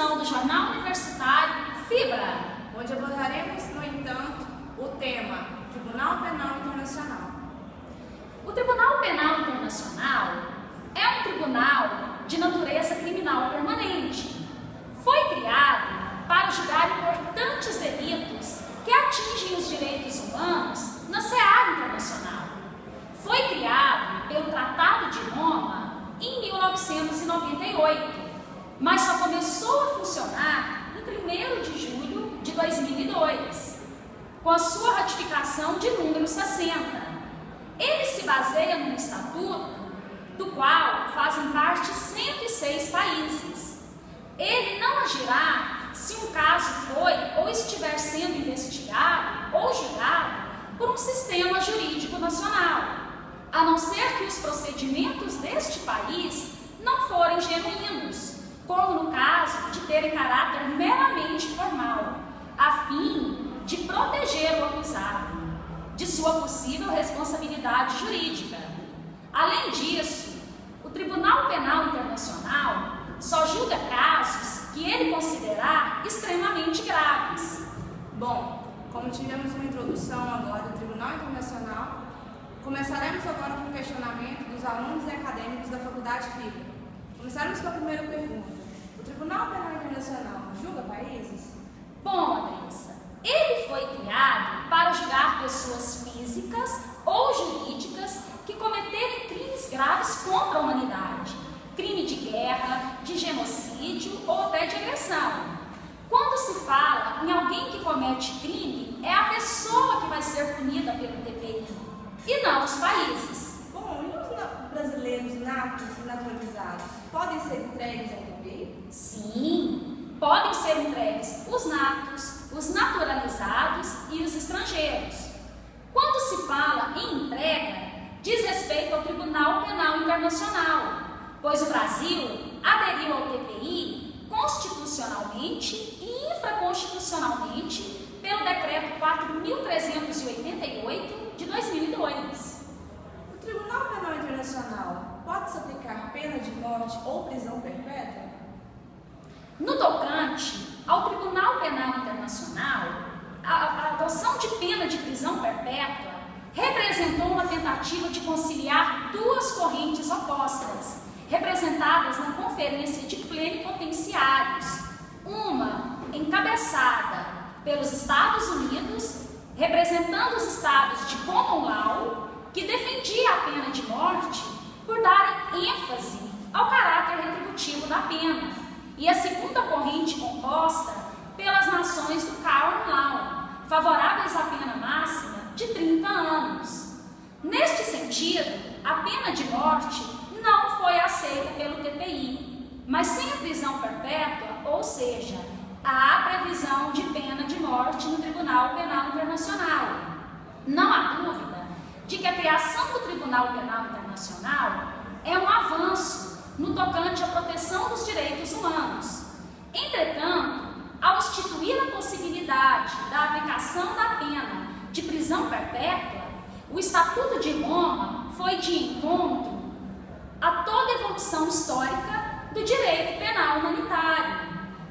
edição do Jornal Universitário FIBRA, onde abordaremos, no entanto, o tema Tribunal Penal Internacional. O Tribunal Penal Internacional é um tribunal de natureza criminal permanente. Foi criado para julgar importantes delitos que atingem os direitos humanos na seara internacional. Foi criado pelo Tratado de Roma em 1998, mas só começou a funcionar em 1º de julho de 2002, com a sua ratificação de número 60. Ele se baseia num estatuto do qual fazem parte 106 países. Ele não agirá se um caso foi ou estiver sendo investigado ou julgado por um sistema jurídico nacional, a não ser que os procedimentos deste país não forem genuínos, como no caso de terem caráter meramente formal, a fim de proteger o acusado de sua possível responsabilidade jurídica. Além disso, o Tribunal Penal Internacional só julga casos que ele considerar extremamente graves. Bom, como tivemos uma introdução agora do Tribunal Internacional, começaremos agora com o questionamento dos alunos e acadêmicos da Faculdade FIBRA. Começaremos com a primeira pergunta. O Tribunal Penal Internacional julga países? Bom, Andressa, ele foi criado para julgar pessoas físicas ou jurídicas que cometerem crimes graves contra a humanidade, crime de guerra, de genocídio ou até de agressão. Quando se fala em alguém que comete crime, é a pessoa que vai ser punida pelo TPI, e não os países. Bom, e os brasileiros natos e naturalizados podem ser entregues ao TPI? Sim, podem ser entregues os natos, os naturalizados e os estrangeiros. Quando se fala em entrega, diz respeito ao Tribunal Penal Internacional, pois o Brasil aderiu ao TPI constitucionalmente e infraconstitucionalmente pelo Decreto 4.388 de 2002. O Tribunal Penal Internacional pode-se aplicar pena de morte ou prisão perpétua? No tocante ao Tribunal Penal Internacional, a adoção de pena de prisão perpétua representou uma tentativa de conciliar duas correntes opostas, representadas na Conferência de Plenipotenciários, uma encabeçada pelos Estados Unidos, representando os estados de common law, que defendia a pena de morte por darem ênfase ao caráter retributivo da pena, e a segunda corrente composta pelas nações do common law, favoráveis à pena máxima de 30 anos. Neste sentido, a pena de morte não foi aceita pelo TPI, mas sem a prisão perpétua, ou seja, há previsão de pena de morte no Tribunal Penal Internacional. Não há dúvida de que a criação do Tribunal Penal Internacional é um avanço no tocante à proteção dos direitos humanos. Entretanto, ao instituir a possibilidade da aplicação da pena de prisão perpétua, o Estatuto de Roma foi de encontro a toda evolução histórica do direito penal humanitário,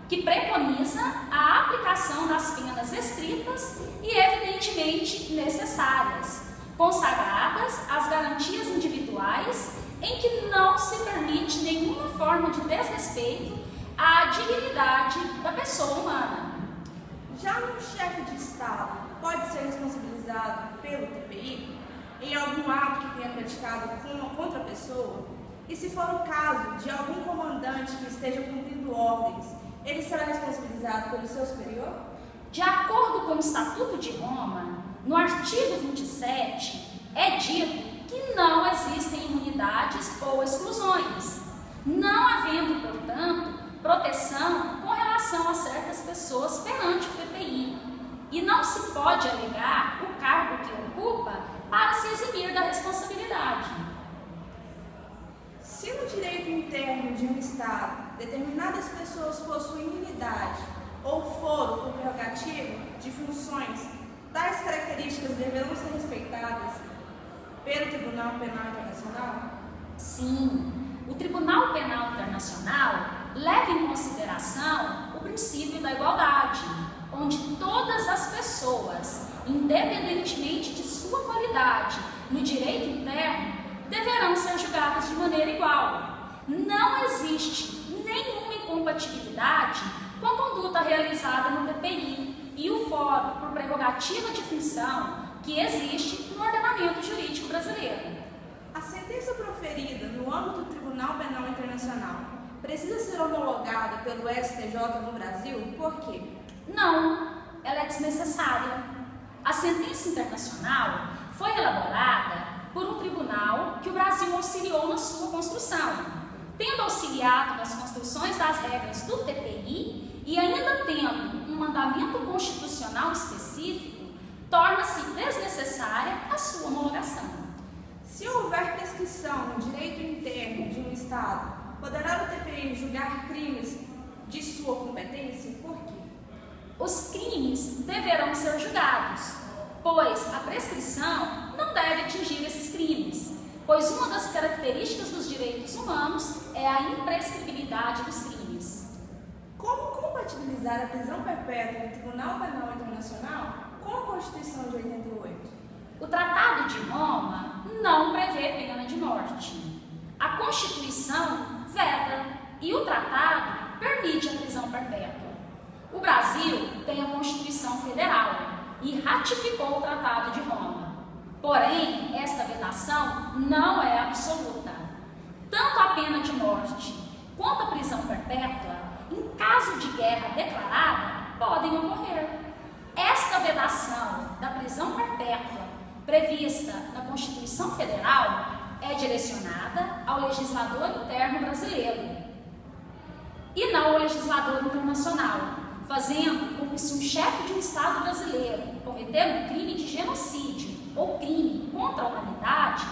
que preconiza a aplicação das penas estritas e evidentemente necessárias, consagradas às garantias individuais em que não se permite nenhuma forma de desrespeito à dignidade da pessoa humana. Já um chefe de Estado pode ser responsabilizado pelo TPI em algum ato que tenha praticado contra a pessoa? E se for o caso de algum comandante que esteja cumprindo ordens, ele será responsabilizado pelo seu superior? De acordo com o Estatuto de Roma, no artigo 27, é dito que não existem imunidades ou exclusões, não havendo, portanto, proteção com relação a certas pessoas perante o TPI, e não se pode alegar o cargo que ocupa para se eximir da responsabilidade. Se no direito interno de um Estado determinadas pessoas possuem imunidade ou foro por prerrogativa de funções, tais características deverão ser respeitadas pelo Tribunal Penal Internacional? Sim, o Tribunal Penal Internacional leva em consideração princípio da igualdade, onde todas as pessoas, independentemente de sua qualidade no direito interno, deverão ser julgadas de maneira igual. Não existe nenhuma incompatibilidade com a conduta realizada no TPI e o foro por prerrogativa de função que existe no ordenamento jurídico brasileiro. A sentença proferida no âmbito do Tribunal Penal Internacional precisa ser homologada pelo STJ no Brasil? Por quê? Não, ela é desnecessária. A sentença internacional foi elaborada por um tribunal que o Brasil auxiliou na sua construção, tendo auxiliado nas construções das regras do TPI e ainda tendo um mandamento constitucional específico, torna-se desnecessária a sua homologação. Se houver prescrição no direito interno de um Estado, poderá o TPI julgar crimes de sua competência? Por quê? Os crimes deverão ser julgados, pois a prescrição não deve atingir esses crimes, pois uma das características dos direitos humanos é a imprescritibilidade dos crimes. Como compatibilizar a prisão perpétua no Tribunal Penal Internacional com a Constituição de 88? O Tratado de Roma não prevê pena de morte. A Constituição veda e o Tratado permite a prisão perpétua. O Brasil tem a Constituição Federal e ratificou o Tratado de Roma. Porém, esta vedação não é absoluta. Tanto a pena de morte quanto a prisão perpétua, em caso de guerra declarada, podem ocorrer. Esta vedação da prisão perpétua prevista na Constituição Federal é direcionada ao legislador interno brasileiro e não ao legislador internacional, fazendo com que, se um chefe de um Estado brasileiro cometer um crime de genocídio ou crime contra a humanidade,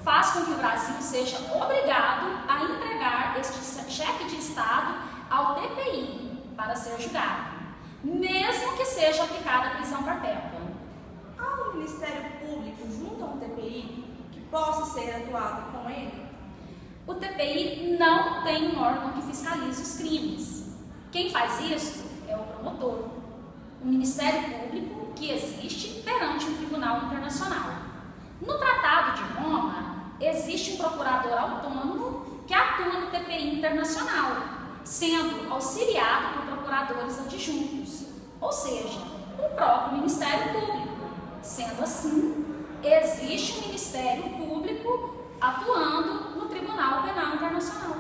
faz com que o Brasil seja obrigado a entregar este chefe de Estado ao TPI para ser julgado, mesmo que seja aplicada a prisão perpétua. Há um Ministério Público junto ao TPI que possa ser atuado com ele? O TPI não tem um órgão que fiscalize os crimes. Quem faz isso é o promotor, o Ministério Público que existe perante um tribunal internacional. No Tratado de Roma, existe um procurador autônomo que atua no TPI internacional, sendo auxiliado por procuradores adjuntos, ou seja, o próprio Ministério Público. Sendo assim, existe um Ministério Público atuando no Tribunal Penal Internacional.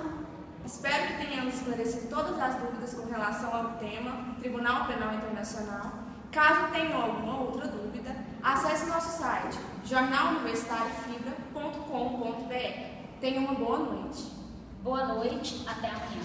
Espero que tenhamos esclarecido todas as dúvidas com relação ao tema Tribunal Penal Internacional. Caso tenham alguma outra dúvida, acesse nosso site jornaluniversitariofibra.com.br. Tenha uma boa noite. Boa noite, até amanhã.